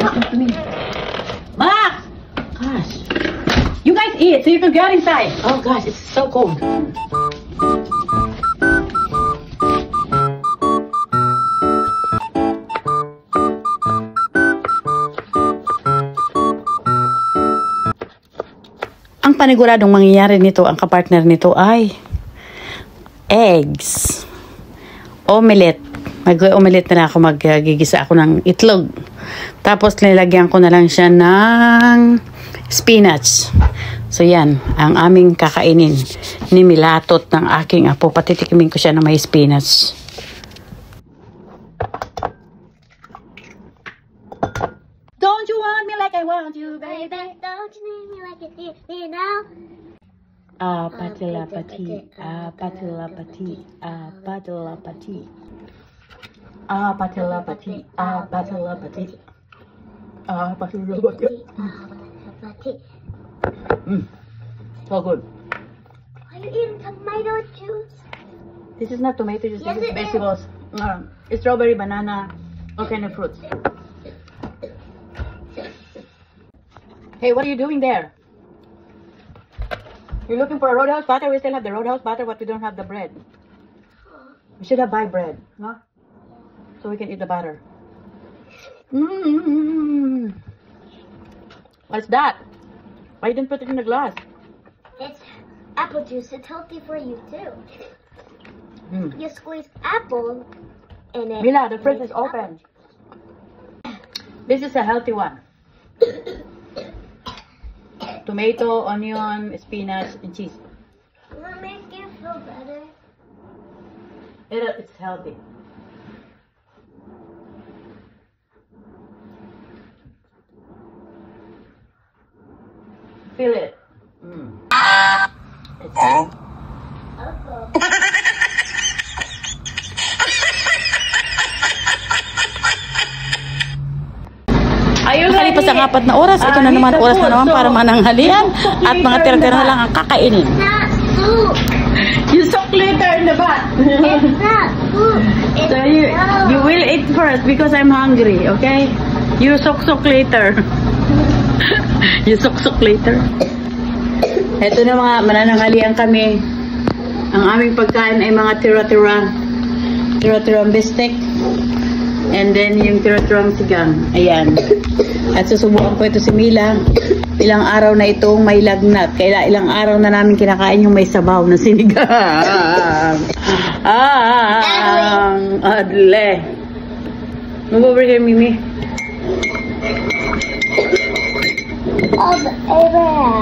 listen to me. Max! Gosh. You guys eat so you can get inside. Oh gosh, it's so cold. Ang paniguradong mangyayari nito, ang kapartner nito ay eggs. Omelette. Mag-omelette na ako, magigisa ako ng itlog. Tapos nilagyan ko na lang siya ng spinach. So yan, ang aming kakainin. Nimilatot ng aking apo. Patitikimin ko siya na may spinach. Don't you want me like I want you, baby? Don't you need me like you need me now? Patilapati, patilapati, patilapati. Patilapati, patilapati. Patilapati. So good. Are you eating tomato juice? This is not tomato juice, Yes, this is it vegetables. Strawberry, banana, all kind of fruits. Hey, what are you doing there? You're looking for a Roadhouse butter? We still have the Roadhouse butter, but we don't have the bread. We should have buy bread, no? So we can eat the butter. What's that? Why you didn't put it in the glass? It's apple juice. It's healthy for you too. You squeeze apple in it. Mila, the fridge is open. This is a healthy one. Tomato, onion, spinach, and cheese. Will it make you feel better? It's healthy. Feel it. Nakalipas ang 4 na oras. Ito na naman oras na naman para mananghalian. At mga tira-tira na lang ang kakainin. It's not soup. You suck later in the butt. It's not soup. It's So you will eat first because I'm hungry, okay? You suck later. You suck later. Ito na mga manananghalian kami. Ang aming pagkain ay mga tira-tirang bistek. And then yung tira-tirang sigang. Ayan. At susubukan ko ito si Mila. Ilang araw na itong may lagnat. Kaya ilang araw na namin kinakain yung may sabaw na sinigang. Adle. Move over here, Mimi. Abraham.